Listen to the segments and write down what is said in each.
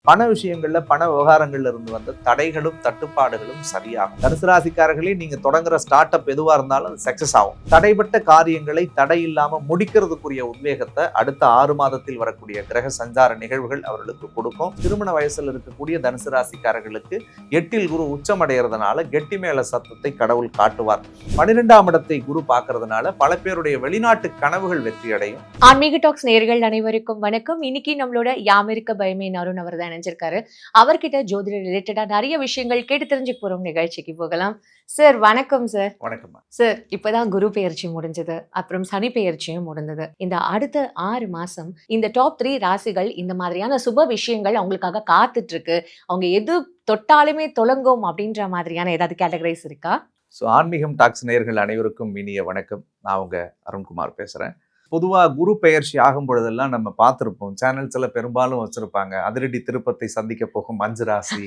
பண விஷயங்கள்ல பண விவகாரங்கள்ல இருந்து வந்த தடைகளும் தட்டுப்பாடுகளும் சரியாகும். தனுசு ராசிக்காரர்களே, நீங்க தொடங்குற ஸ்டார்ட் அப் எதுவா இருந்தாலும் அது சக்சஸ் ஆகும். தடைப்பட்ட காரியங்களை தடை இல்லாம முடிக்கிறதுக்குரிய உத்வேகத்தை அடுத்த 6 மாதத்தில் வரக்கூடிய கிரக சஞ்சார நிகழ்வுகள் அவர்களுக்கு கொடுக்கும். திருமண வயசுல இருக்கக்கூடிய தனுசு ராசிக்காரர்களுக்கு 8ல் குரு உச்சமடைகிறதுனால கெட்டி மேல சத்தத்தை கடவுள் காட்டுவார். 12ஆம் இடத்தை குரு பார்க்கறதுனால பல பேருடைய வெளிநாட்டு கனவுகள் வெற்றி அடையும். ஆன்மீக டாக்ஸ் நேயர்கள் அனைவருக்கும் வணக்கம். இன்னைக்கு நம்மளோட யாமிருக்க பயமே அருண் அவர் தான் நினைச்சிருக்காரு. அவர்கிட்ட ஜோதிட ரிலேட்டடா நிறைய விஷயங்கள் கேட்டு தெரிஞ்சுக்க போறோம். நிகழ்ச்சிக்கு போகலாம். சார் வணக்கம் சார். வணக்கம் சார். இப்பதான் குரு பெயர்ச்சி முடிஞ்சது, அப்புறம் சனி பெயர்ச்சியும் முடிந்தது. இந்த அடுத்த 6 மாசம் இந்த டாப் 3 ராசிகள் இந்த மாதிரியான சுப விஷயங்கள் அவங்களுக்காக காத்துட்டு இருக்கு. அவங்க எது தொட்டாலுமே தொலங்கும் அப்படின்ற மாதிரியான ஏதாவது கேட்டகரைஸ் இருக்கா? ஆன்மீகம் டாக்ஸ் நேயர்கள் அனைவருக்கும் இனிய வணக்கம். நான் உங்க அருண்குமார் பேசுறேன். பொதுவாக குரு பெயர்ச்சி ஆகும் பொழுதெல்லாம் நம்ம பார்த்துருப்போம், சேனல்ஸ்ல பெரும்பாலும் வச்சிருப்பாங்க, அதிரடி திருப்பத்தை சந்திக்க போகும் 5 ராசி,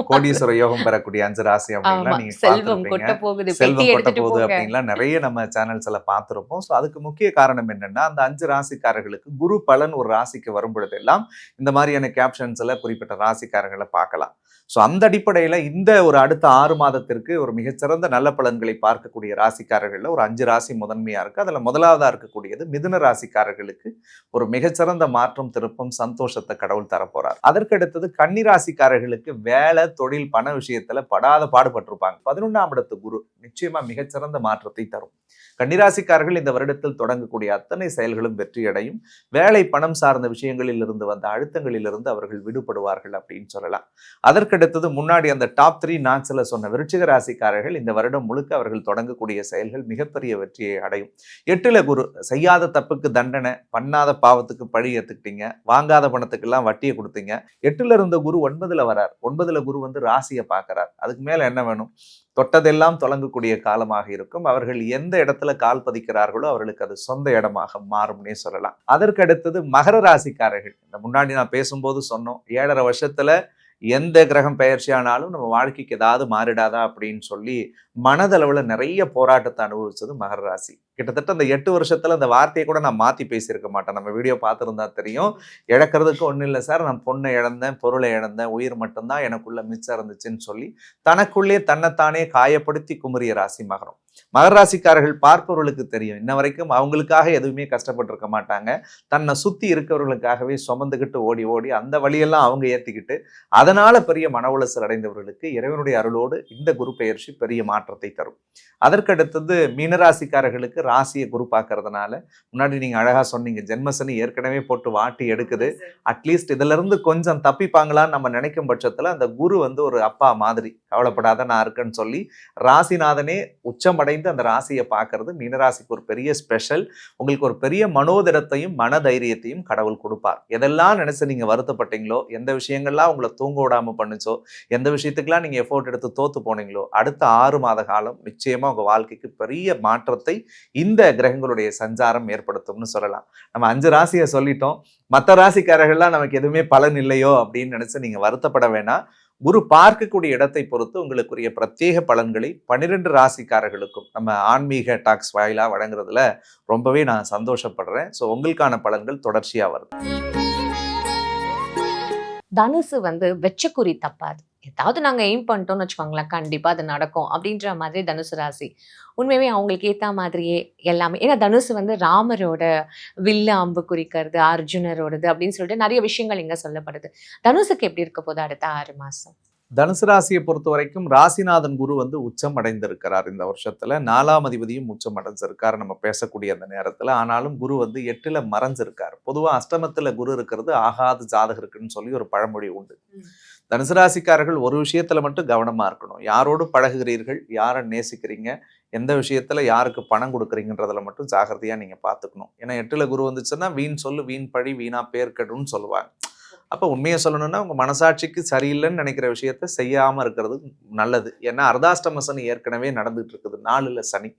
கோடீஸ்வர யோகம் பெறக்கூடிய 5 ராசி அப்படின்லாம் நீங்க செல்வம் கொட்ட போகுது அப்படின்லாம் நிறைய நம்ம சேனல்ஸ்ல பார்த்துருப்போம். ஸோ அதுக்கு முக்கிய காரணம் என்னன்னா, அந்த 5 ராசிக்காரர்களுக்கு குரு பலன் ஒரு ராசிக்கு வரும் பொழுதெல்லாம் இந்த மாதிரியான கேப்ஷன்ஸ்ல குறிப்பிட்ட ராசிக்காரர்களை பார்க்கலாம். ஸோ அந்த அடிப்படையில் இந்த ஒரு அடுத்த 6 மாதத்திற்கு ஒரு மிகச்சிறந்த நல்ல பலன்களை பார்க்கக்கூடிய ராசிக்காரர்களில் ஒரு 5 ராசி முதன்மையாக இருக்குது. அதில் முதலாவதாக இருக்கக்கூடியது மிதுன ராசிக்காரர்களுக்கு ஒரு மிகச்சிறந்த மாற்றம், திருப்பம், சந்தோஷத்தை கடவுள் தரப்போறார். அதற்கடுத்தது கன்னி ராசிக்காரர்களுக்கு வேலை, தொழில், பண விஷயத்துல படாத பாடுபட்டிருப்பாங்க. 11ஆம் இடத்து குரு நிச்சயமா மிகச்சிறந்த மாற்றத்தை தரும். கன்னிராசிக்காரர்கள் இந்த வருடத்தில் தொடங்கக்கூடிய அத்தனை செயல்களும் வெற்றியடையும். வேலை, பணம் சார்ந்த விஷயங்களில் இருந்து வந்த அழுத்தங்களில் இருந்து அவர்கள் விடுபடுவார்கள் அப்படின்னு சொல்லலாம். அதற்கடுத்தது முன்னாடி அந்த டாப் 3 நாட்ஸ்ல சொன்ன விருச்சிக ராசிக்காரர்கள் இந்த வருடம் முழுக்க அவர்கள் தொடங்கக்கூடிய செயல்கள் மிகப்பெரிய வெற்றியை அடையும். 8ல குரு, செய்யாத தப்புக்கு தண்டனை, பண்ணாத பாவத்துக்கு பழி ஏத்துக்கிட்டீங்க, வாங்காத பணத்துக்கு எல்லாம் வட்டியை கொடுத்தீங்க. 8ல இருந்த குரு 9ல வரார். 9ல குரு வந்து ராசியை பார்க்கிறார். அதுக்கு மேல என்ன வேணும்? தொட்டதெல்லாம் தொடங்கக்கூடிய காலமாக இருக்கும். அவர்கள் எந்த இடத்துல கால் பதிக்கிறார்களோ அவர்களுக்கு அது சொந்த இடமாக மாறும்னே சொல்லலாம். அதற்கு அடுத்தது மகர ராசிக்காரர்கள். இந்த முன்னாடி நான் பேசும்போது சொன்னோம், 7.5 வருஷத்துல எந்த கிரகம் பெயர்ச்சியானாலும் நம்ம வாழ்க்கைக்கு ஏதாவது மாறிடாதா அப்படின்னு சொல்லி மனதளவுல நிறைய போராட்டத்தை அனுபவிச்சது மகர ராசி. கிட்டத்தட்ட அந்த 8 வருஷத்துல அந்த வார்த்தையை கூட நான் மாத்தி பேசியிருக்க மாட்டேன். நம்ம வீடியோ பார்த்துருந்தா தெரியும். இழக்கிறதுக்கு ஒன்றும் இல்லை சார், நான் பொண்ணை இழந்தேன், பொருளை இழந்தேன், உயிர் மட்டும்தான் எனக்குள்ள மிச்சம் இருந்துச்சுன்னு சொல்லி தனக்குள்ளே தன்னைத்தானே காயப்படுத்தி குமரிய ராசி மகரம். மகர ராசிக்காரர்கள் பார்ப்பவர்களுக்கு தெரியும், இன்ன வரைக்கும் அவங்களுக்காக எதுவுமே கஷ்டப்பட்டு இருக்க மாட்டாங்க. தன்னை சுத்தி இருக்கிறவர்களுக்காகவே சுமந்துக்கிட்டு ஓடி ஓடி அந்த வழியெல்லாம் அவங்க ஏத்திக்கிட்டு அதனால பெரிய மன உளைச்சல் அடைந்தவர்களுக்கு இறைவனுடைய அருளோடு இந்த குரு பெயர்ச்சி பெரிய மாற்றத்தை தரும். அதற்கடுத்தது மீனராசிக்காரர்களுக்கு ராசியை குரு பார்க்கறதுனால, முன்னாடி நீங்க அழகா சொன்னீங்க, ஜென்மசனி ஏற்கனவே போட்டு வாட்டி எடுக்குது. அட்லீஸ்ட் இதுல இருந்து கொஞ்சம் தப்பிப்பாங்களான்னு நம்ம நினைக்கும் பட்சத்துல அந்த குரு வந்து ஒரு அப்பா மாதிரி, கவலைப்படாத நான் இருக்கேன்னு சொல்லி ராசிநாதனே உச்சமடைந்து அந்த ராசியை பார்க்கறது மீனராசிக்கு ஒரு பெரிய ஸ்பெஷல். உங்களுக்கு ஒரு பெரிய மனோதிடத்தையும் மன தைரியத்தையும் கடவுள் கொடுப்பார். எதெல்லாம் நினைச்சு நீங்க வருத்தப்பட்டீங்களோ, எந்த விஷயங்கள்லாம் உங்களை தூங்க விடாம பண்ணுச்சோ, எந்த விஷயத்துக்கெல்லாம் நீங்க எஃபோர்ட் எடுத்து தோத்து போனீங்களோ, அடுத்த 6 மாத காலம் நிச்சயமா உங்க வாழ்க்கைக்கு பெரிய மாற்றத்தை இந்த கிரகங்களுடைய சஞ்சாரம் ஏற்படுத்தும்னு சொல்லலாம். நம்ம 5 ராசியை சொல்லிட்டோம். மற்ற ராசிக்காரர்கள்லாம் நமக்கு எதுவுமே பலன் இல்லையோ அப்படின்னு நினைச்சு நீங்க வருத்தப்பட வேணாம். குரு பார்க்கக்கூடிய இடத்தை பொறுத்து உங்களுக்குரிய பிரத்யேக பலன்களை 12 ராசிக்காரர்களுக்கும் நம்ம ஆன்மீக டாக்ஸ் வாயிலா வழங்குறதுல ரொம்பவே நான் சந்தோஷப்படுறேன். ஸோ உங்களுக்கான பலன்கள் தொடர்ச்சியா வருது. தனுசு வந்து வெச்ச குறி தப்பாது. ஏதாவது நாங்க எய்ம் பண்ணிட்டோம்னு வச்சுக்கோங்களேன், கண்டிப்பா அது நடக்கும் அப்படின்ற மாதிரி தனுசு ராசி. உண்மையுமே அவங்களுக்கு ஏத்த மாதிரியே எல்லாமே. ஏன்னா தனுசு வந்து ராமரோட வில்லு அம்பு குறிக்கிறது, அர்ஜுனரோடது அப்படின்னு சொல்லிட்டு நிறைய விஷயங்கள் இங்க சொல்லப்படுது. தனுசுக்கு எப்படி இருக்க போது அடுத்த 6 மாசம்? தனுசு ராசியை பொறுத்த வரைக்கும் ராசிநாதன் குரு வந்து உச்சம் அடைந்திருக்கிறார் இந்த வருஷத்துல. 4ஆம் அதிபதியும் உச்சம் அடைஞ்சிருக்காரு நம்ம பேசக்கூடிய அந்த நேரத்துல. ஆனாலும் குரு வந்து 8ல மறைஞ்சிருக்காரு. பொதுவா அஷ்டமத்துல குரு இருக்கிறது ஆகாது ஜாதகருக்குன்னு சொல்லி ஒரு பழமொழி உண்டு. தனுசு ராசிக்காரர்கள் ஒரு விஷயத்துல மட்டும் கவனமா இருக்கணும். யாரோடு பழகுகிறீர்கள், யாரை நேசிக்கிறீங்க, எந்த விஷயத்துல யாருக்கு பணம் கொடுக்குறீங்கன்றதுல மட்டும் ஜாகிரதையா நீங்க பாத்துக்கணும். ஏன்னா 8ல குரு வந்துச்சுன்னா வீண் சொல்லு, வீண் பழி, வீணா பேர்க்கடுன்னு சொல்லுவாங்க. அப்போ உண்மையை சொல்லணும்னா உங்க மனசாட்சிக்கு சரியில்லைன்னு நினைக்கிற விஷயத்த செய்யாம இருக்கிறது நல்லது. ஏன்னா அர்த்தாஷ்டம சனி ஏற்கனவே நடந்துட்டு இருக்குது. 4ல சனி,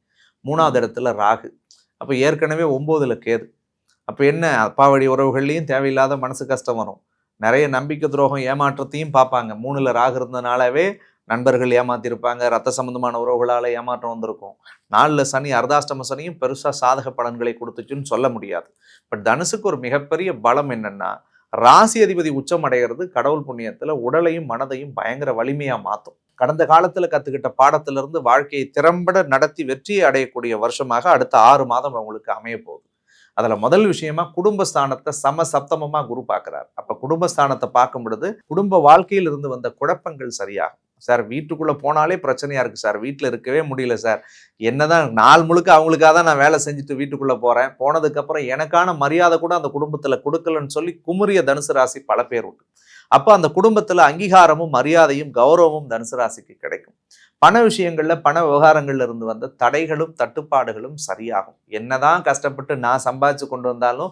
3வது இடத்துல ராகு, அப்போ ஏற்கனவே 9ல கேது. அப்போ என்ன, அப்பா வழி உறவுகள்லையும் தேவையில்லாத மனசு கஷ்டம் வரும். நிறைய நம்பிக்கை துரோகம், ஏமாற்றத்தையும் பார்ப்பாங்க. 3ல ராகு இருந்தனாலவே நண்பர்கள் ஏமாத்திருப்பாங்க, ரத்த சம்பந்தமான உறவுகளால ஏமாற்றம் வந்திருக்கும். 4ல சனி, அர்த்தாஷ்டம சனியும் பெருசா சாதக பலன்களை கொடுத்துச்சுன்னு சொல்ல முடியாது. பட் தனுசுக்கு ஒரு மிகப்பெரிய பலம் என்னன்னா, ராசி அதிபதி உச்சம் அடைகிறது கடவுள் புண்ணியத்துல உடலையும் மனதையும் பயங்கர வலிமையா மாத்தும். கடந்த காலத்துல கத்துக்கிட்ட பாடத்திலிருந்து வாழ்க்கையை திறம்பட நடத்தி வெற்றியை அடையக்கூடிய வருஷமாக அடுத்த 6 மாதம் அவங்களுக்கு அமைய போகுது. அதுல முதல் விஷயமா குடும்பஸ்தானத்தை சமசப்தமமா குரு பார்க்கிறார். அப்ப குடும்பஸ்தானத்தை பார்க்கும் பொழுது குடும்ப வாழ்க்கையில் இருந்து வந்த குழப்பங்கள் சரியாகும். சார் வீட்டுக்குள்ள போனாலே பிரச்சனையா இருக்கு சார், வீட்டுல இருக்கவே முடியல சார், என்னதான் நாள் முழுக்க அவங்களுக்காக தான் நான் வேலை செஞ்சுட்டு வீட்டுக்குள்ள போறேன், போனதுக்கு அப்புறம் எனக்கான மரியாதை கூட அந்த குடும்பத்துல கொடுக்கலன்னு சொல்லி குமுறிய தனுசு ராசி பல பேர் உண்டு. அப்ப அந்த குடும்பத்துல அங்கீகாரமும் மரியாதையும் கௌரவமும் தனுசு ராசிக்கு கிடைக்கும். பண விஷயங்கள்ல பண விவகாரங்கள்ல இருந்து வந்த தடைகளும் தட்டுப்பாடுகளும் சரியாகும். என்னதான் கஷ்டப்பட்டு நான் சம்பாதிச்சு கொண்டு வந்தாலும்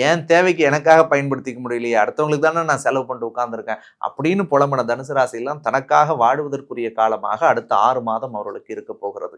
என் தேவைக்கு எனக்காக பயன்படுத்திக்க முடியலையே, அடுத்தவங்களுக்கு தானே நான் செலவு பண்ணிட்டு உட்கார்ந்துருக்கேன் அப்படின்னு புலம்பன தனுசு ராசியெல்லாம் தனக்காக வாடுவதற்குரிய காலமாக அடுத்த 6 மாதம் அவர்களுக்கு இருக்க போகிறது.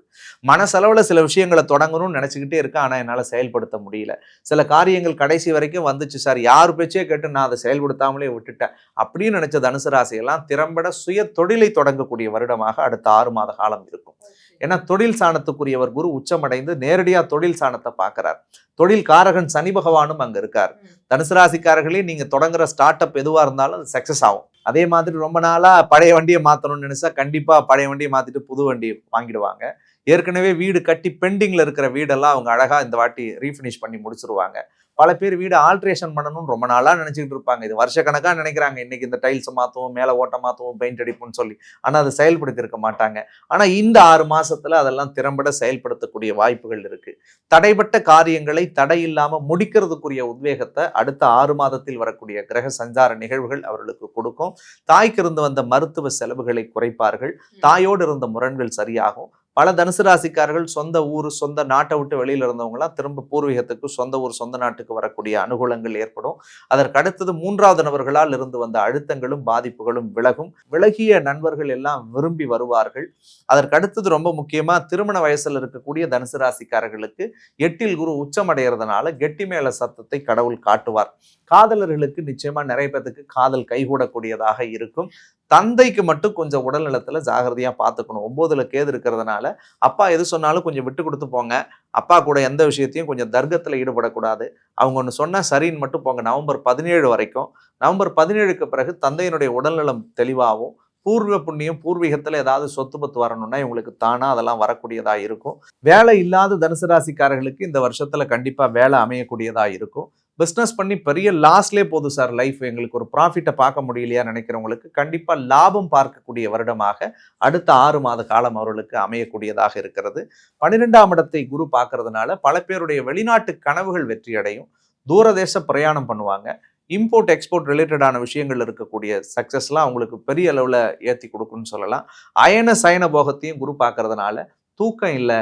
மனசளவுல சில விஷயங்களை தொடங்கணும்னு நினைச்சுக்கிட்டே இருக்கேன், ஆனா என்னால செயல்படுத்த முடியல. சில காரியங்கள் கடைசி வரைக்கும் வந்துச்சு சார், யார் பேச்சே கேட்டு நான் அதை செயல்படுத்தாமலே விட்டுட்டேன் அப்படின்னு நினைச்ச தனுசு ராசியெல்லாம் திறம்பட சுய தொழிலை தொடங்கக்கூடிய வருடமாக அடுத்த 6 மாத காலம் இருக்கும். ஏன்னா தொழில் சாணத்துக்குரியவர் குரு உச்சமடைந்து நேரடியா தொழில் சாணத்தை பார்க்கிறார். தொழில் காரகன் சனி பகவானும் அங்க இருக்கார். தனுசு ராசிக்காரர்களே நீங்க தொடங்குற ஸ்டார்ட் அப் எதுவா இருந்தாலும் அது சக்சஸ் ஆகும். அதே மாதிரி ரொம்ப நாளா பழைய வண்டியை மாத்தணும்னு நினைச்சா கண்டிப்பா பழைய வண்டியை மாத்திட்டு புது வண்டி வாங்கிடுவாங்க. ஏற்கனவே வீடு கட்டி பெண்டிங்ல இருக்கிற வீடெல்லாம் அவங்க அழகா இந்த வாட்டி ரீஃபினிஷ் பண்ணி முடிச்சிருவாங்க. பல பேர் வீடு ஆல்ட்ரேஷன் பண்ணணும்னு ரொம்ப நாளா நினைச்சிட்டு இருப்பாங்க. இது வருஷக்கணக்கா நினைக்கிறாங்க, இன்னைக்கு இந்த டைல்ஸ் மாத்துவோம், மேல ஓட்ட மாத்துவோம், பெயிண்ட் அடிப்போம்னு சொல்லி. ஆனா அதை செயல்படுத்தி இருக்க மாட்டாங்க. ஆனா இந்த 6 மாசத்துல அதெல்லாம் திறம்பட செயல்படுத்தக்கூடிய வாய்ப்புகள் இருக்கு. தடைப்பட்ட காரியங்களை தடை இல்லாம முடிக்கிறதுக்குரிய உத்வேகத்தை அடுத்த 6 மாதத்தில் வரக்கூடிய கிரக சஞ்சார நிகழ்வுகள் அவர்களுக்கு கொடுக்கும். தாய்க்கு இருந்து வந்த மருத்துவ செலவுகளை குறைப்பார்கள். தாயோடு இருந்த முரண்கள் சரியாகும். பல தனுசு ராசிக்காரர்கள் சொந்த ஊர் சொந்த நாட்டை விட்டு வெளியில இருந்தவங்கலாம் திரும்ப பூர்வீகத்துக்கு சொந்த ஊர் சொந்த நாட்டுக்கு வரக்கூடிய அனுகூலங்கள் ஏற்படும். அதற்கு அடுத்தது 3வது நபர்களால் இருந்து வந்த அழுத்தங்களும் பாதிப்புகளும் விலகும். விலகிய நண்பர்கள் எல்லாம் விரும்பி வருவார்கள். அதற்கு அடுத்தது ரொம்ப முக்கியமா திருமண வயசுல இருக்கக்கூடிய தனுசு ராசிக்காரர்களுக்கு 8ல் குரு உச்சம் அடைகிறதுனால கெட்டி மேல சத்தத்தை கடவுள் காட்டுவார். காதலர்களுக்கு நிச்சயமா நிறைய பேருக்கு காதல் கைகூடக்கூடியதாக இருக்கும். தந்தைக்கு மட்டும் கொஞ்சம் உடல் நலத்துல ஜாகிரதையா பார்த்துக்கணும். 9ல கேது இருக்கிறதுனால அப்பா எது சொன்னாலும் கொஞ்சம் விட்டு கொடுத்து போங்க. அப்பா கூட எந்த விஷயத்தையும் கொஞ்சம் தர்க்கத்துல ஈடுபடக்கூடாது. அவங்க ஒன்று சொன்னா சரின்னு மட்டும் போங்க. நவம்பர் 17 வரைக்கும். நவம்பர் 17க்கு பிறகு தந்தையினுடைய உடல்நலம் தெளிவாகும். பூர்வ புண்ணியம் பூர்வீகத்துல ஏதாவது சொத்து பத்து வரணும்னா இவங்களுக்கு தானா அதெல்லாம் வரக்கூடியதா இருக்கும். வேலை இல்லாத தனுசு ராசிக்காரர்களுக்கு இந்த வருஷத்துல கண்டிப்பா வேலை அமையக்கூடியதா இருக்கும். பிஸ்னஸ் பண்ணி பெரிய லாஸ்லேயே போதும் சார் லைஃப், எங்களுக்கு ஒரு ப்ராஃபிட்டை பார்க்க முடியலையா நினைக்கிறவங்களுக்கு கண்டிப்பா லாபம் பார்க்கக்கூடிய வருடமாக அடுத்த 6 மாத காலம் அவர்களுக்கு அமையக்கூடியதாக இருக்கிறது. 12ஆம் இடத்தை குரு பார்க்கறதுனால பல பேருடைய வெளிநாட்டு கனவுகள் வெற்றி அடையும். தூரதேச பிரயாணம் பண்ணுவாங்க. இம்போர்ட் எக்ஸ்போர்ட் ரிலேட்டடான விஷயங்கள் இருக்கக்கூடிய சக்சஸ்லாம் அவங்களுக்கு பெரிய அளவில் ஏற்றி கொடுக்குன்னு சொல்லலாம். அயன சயன போகத்தையும் குரு பார்க்கறதுனால தூக்கம் இல்லை,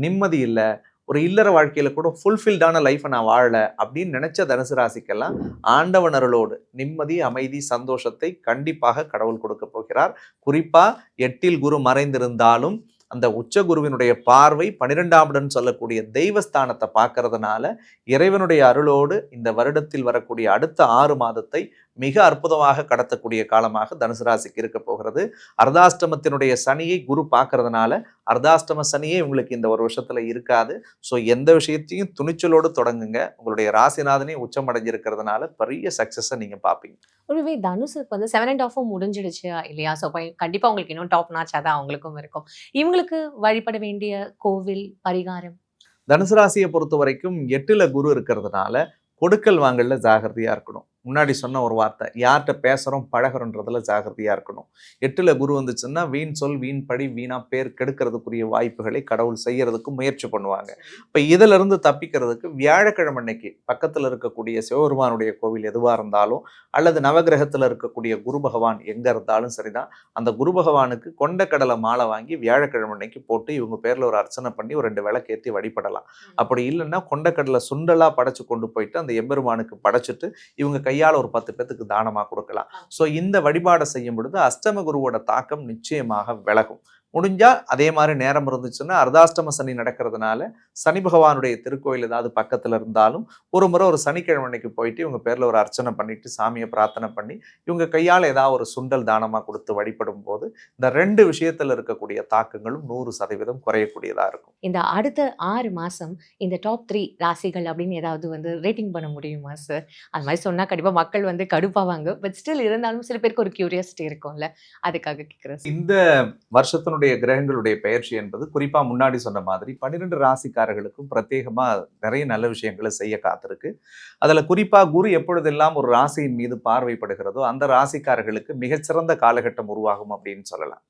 நிம்மதி இல்லை, ஒரு இல்லற வாழ்க்கையில கூட ஃபுல்ஃபில்டான லைஃப்பை நான் வாழல அப்படின்னு நினைச்ச தனுசு ராசிக்கெல்லாம் ஆண்டவன் அருளோடு நிம்மதி அமைதி சந்தோஷத்தை கண்டிப்பாக கடவுள் கொடுக்க போகிறார். குறிப்பா 8ல் குரு மறைந்திருந்தாலும் அந்த உச்ச குருவினுடைய பார்வை 12ஆம் இடம் சொல்லக்கூடிய தெய்வஸ்தானத்தை பார்க்கறதுனால இறைவனுடைய அருளோடு இந்த வருடத்தில் வரக்கூடிய அடுத்த 6 மாதத்தை மிக அற்புதமாக கடத்தக்கூடிய காலமாக தனுசு ராசிக்கு இருக்க போகிறது. அர்த்தாஷ்டமத்தினுடைய சனியை குரு பார்க்கறதுனால அர்த்தாஷ்டம சனியே உங்களுக்கு இந்த ஒரு வருஷத்துல இருக்காது. ஸோ எந்த விஷயத்தையும் துணிச்சலோடு தொடங்குங்க. உங்களுடைய ராசிநாதனே உச்சம் அடைஞ்சிருக்கிறதுனால பெரிய சக்சஸை நீங்க பார்ப்பீங்க. ஒருவே தனுஷுக்கு வந்து 7.5 முடிஞ்சிடுச்சு இல்லையா? ஸோ கண்டிப்பா உங்களுக்கு இன்னும் டாப் நாச் அதான் அவங்களுக்கும் இருக்கும். இவங்களுக்கு வழிபட வேண்டிய கோவில் பரிகாரம்? தனுசு ராசியை பொறுத்த வரைக்கும் 8ல் குரு இருக்கிறதுனால கொடுக்கல் வாங்கல்ல ஜாகிரதையா இருக்கணும். முன்னாடி சொன்ன ஒரு வார்த்தை, யார்கிட்ட பேசுறோம் பழகிறோன்றதுல ஜாகிரதையா இருக்கணும். 8ல் குரு வந்துச்சுன்னா வீண் சொல் வீண் படி வீணா பேர் கெடுக்கிறதுக்குரிய வாய்ப்புகளை கடவுள் செய்யறதுக்கு முயற்சி பண்ணுவாங்க. இப்ப இதுல இருந்து தப்பிக்கிறதுக்கு வியாழக்கிழமை அன்னைக்கு பக்கத்துல இருக்கக்கூடிய சிவபெருமானுடைய கோவில் எதுவா இருந்தாலும் அல்லது நவகிரகத்துல இருக்கக்கூடிய குரு பகவான் எங்க இருந்தாலும் சரிதான், அந்த குரு பகவானுக்கு கொண்டக்கடலை மாலை வாங்கி வியாழக்கிழமை அன்னைக்கு போட்டு இவங்க பேர்ல ஒரு அர்ச்சனை பண்ணி ஒரு 2 விளக்கேற்றி வழிபடலாம். அப்படி இல்லைன்னா கொண்டக்கடலை சுண்டலா படைச்சு கொண்டு போயிட்டு அந்த எம்பெருமானுக்கு படைச்சிட்டு இவங்க கையால் ஒரு 10 பேத்துக்கு தானமா கொடுக்கலாம். ஸோ இந்த வழிபாடை செய்யும் பொழுது அஷ்டம குருவோட தாக்கம் நிச்சயமாக விலகும். முடிஞ்சா அதே மாதிரி நேரம் இருந்துச்சுன்னா அர்த்தாஷ்டம சனி நடக்கிறதுனால சனி பகவானுடைய திருக்கோயில் ஏதாவது பக்கத்துல இருந்தாலும் ஒரு முறை ஒரு சனிக்கிழமை அன்னைக்கு போயிட்டு இவங்க பேர்ல ஒரு அர்ச்சனை பண்ணிட்டு சாமியை பிரார்த்தனை பண்ணி இவங்க கையால் ஏதாவது ஒரு சுண்டல் தானமா கொடுத்து வழிபடும் போது இந்த 2 விஷயத்துல இருக்கக்கூடிய தாக்கங்களும் 100% குறையக்கூடியதா இருக்கும். இந்த அடுத்த 6 மாசம் இந்த டாப் 3 ராசிகள் அப்படின்னு ஏதாவது வந்து ரேட்டிங் பண்ண முடியுமா சார்? அது மாதிரி சொன்னா கண்டிப்பா மக்கள் வந்து கடுப்பாவாங்க. பட் ஸ்டில் இருந்தாலும் சில பேருக்கு ஒரு கியூரியாசிட்டி இருக்கும்ல. அதுக்காக கேட்கிறேன் சார். இந்த வருஷத்தினுடைய கிரகங்களுடைய பெயர்ச்சி என்பது குறிப்பா முன்னாடி சொன்ன மாதிரி 12 ராசிக்காரர்களுக்கும் பிரத்யேகமா நிறைய நல்ல விஷயங்களை செய்ய காத்திருக்கு. அதுல குறிப்பா குரு எப்பொழுதெல்லாம் ஒரு ராசியின் மீது பார்வைப்படுகிறதோ அந்த ராசிக்காரர்களுக்கு மிகச்சிறந்த காலகட்டம் உருவாகும் அப்படின்னு சொல்லலாம்.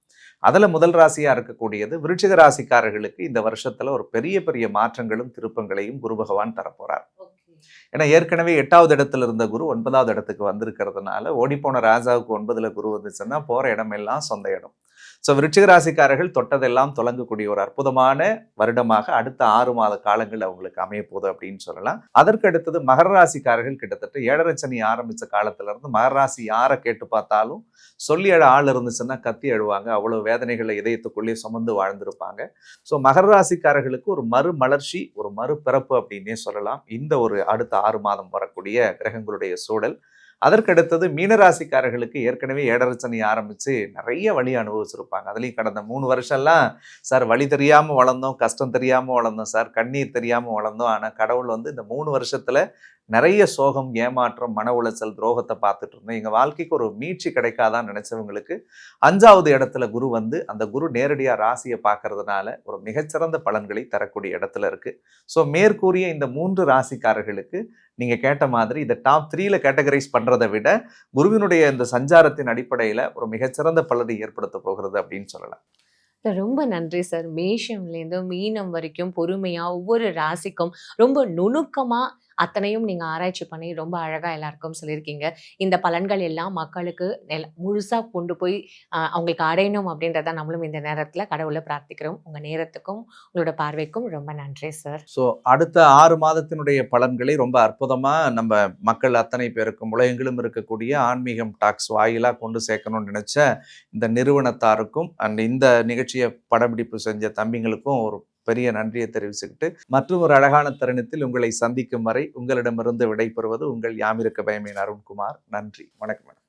அதுல முதல் ராசியா இருக்கக்கூடியது விருச்சிக ராசிக்காரர்களுக்கு இந்த வருஷத்துல ஒரு பெரிய பெரிய மாற்றங்களும் திருப்பங்களையும் குரு பகவான் தரப்போறார். ஏன்னா ஏற்கனவே 8வது இடத்துல இருந்த குரு 9வது இடத்துக்கு வந்திருக்கிறதுனால ஓடிப்போன ராஜாவுக்கு 9ல குரு வந்துச்சுன்னா போற இடமெல்லாம் சொந்த இடம். ஸோ விருச்சிக ராசிக்காரர்கள் தொட்டதெல்லாம் தொடங்கக்கூடிய ஒரு அற்புதமான வருடமாக அடுத்த 6 மாத காலங்கள் அவங்களுக்கு அமைய போகுது அப்படின்னு சொல்லலாம். அதற்கு அடுத்தது மகர ராசிக்காரர்கள் கிட்டத்தட்ட 7.5 சனி ஆரம்பிச்ச காலத்துல இருந்து மகர ராசி யாரை கேட்டு பார்த்தாலும் சொல்லி அழ ஆள் இருந்துச்சுன்னா கத்தி அழுவாங்க. அவ்வளவு வேதனைகளை இதயத்துக்குள்ளே சுமந்து வாழ்ந்திருப்பாங்க. ஸோ மகர ராசிக்காரர்களுக்கு ஒரு மறுமலர்ச்சி, ஒரு மறுபிறப்பு அப்படின்னே சொல்லலாம். இந்த ஒரு அடுத்த 6 மாதம் வரக்கூடிய கிரகங்களுடைய சூழல். அதற்கடுத்தது மீனராசிக்காரர்களுக்கு ஏற்கனவே 7.5 சனி ஆரம்பிச்சு நிறைய வழி அனுபவிச்சிருப்பாங்க. அதுலேயும் கடந்த 3 வருஷம்லாம் சார் வழி தெரியாம வளர்ந்தோம், கஷ்டம் தெரியாம வளர்ந்தோம் சார், கண்ணீர் தெரியாம வளர்ந்தோம். ஆனா கடவுள் வந்து இந்த 3 வருஷத்துல நிறைய சோகம், ஏமாற்றம், மன உளைச்சல், துரோகத்தை பார்த்துட்டு இருந்தோம். எங்க வாழ்க்கைக்கு ஒரு மீட்சி கிடைக்காதான்னு நினைச்சவங்களுக்கு 5வது இடத்துல குரு வந்து அந்த குரு நேரடியா ராசியை பார்க்கறதுனால ஒரு மிகச்சிறந்த பலன்களை தரக்கூடிய இடத்துல இருக்கு. ஸோ மேற்கூறிய இந்த 3 ராசிக்காரர்களுக்கு நீங்க கேட்ட மாதிரி இதை டாப் 3ல கேட்டகரைஸ் பண்றதை விட குருவினுடைய இந்த சஞ்சாரத்தின் அடிப்படையில ஒரு மிகச்சிறந்த பலனை ஏற்படுத்த போகிறது அப்படின்னு சொல்லலாம். ரொம்ப நன்றி சார். மேஷம்லேருந்து மீனம் வரைக்கும் பொறுமையா ஒவ்வொரு ராசிக்கும் ரொம்ப நுணுக்கமா அத்தனையும் நீங்க ஆராய்ச்சி பண்ணி ரொம்ப அழகா எல்லாருக்கும் சொல்லியிருக்கீங்க. இந்த பலன்கள் எல்லாம் மக்களுக்கு முழுசா கொண்டு போய் அவங்களுக்கு அடையணும் அப்படின்றத நம்மளும் இந்த நேரத்துல கடவுளை பிரார்த்திக்கிறோம். உங்க நேரத்துக்கும் உங்களோட பார்வைக்கும் ரொம்ப நன்றி சார். ஸோ அடுத்த 6 மாதத்தினுடைய பலன்களை ரொம்ப அற்புதமா நம்ம மக்கள் அத்தனை பேருக்கும் உலகெங்கிலும் இருக்கக்கூடிய ஆன்மீகம் டாக்ஸ் வாயிலா கொண்டு சேர்க்கணும்னு நினைச்ச இந்த நிறுவனத்தாருக்கும் அண்ட் இந்த நிகழ்ச்சியை படப்பிடிப்பு செஞ்ச தம்பிங்களுக்கும் ஒரு பெரிய நன்றியை தெரிவிச்சுக்கிட்டு மற்றும் ஒரு அழகான தருணத்தில் உங்களை சந்திக்கும் வரை உங்களிடமிருந்து விடைபெறுவது உங்கள் யாமிருக்க பயமேன் அருண்குமார். நன்றி, வணக்கம்.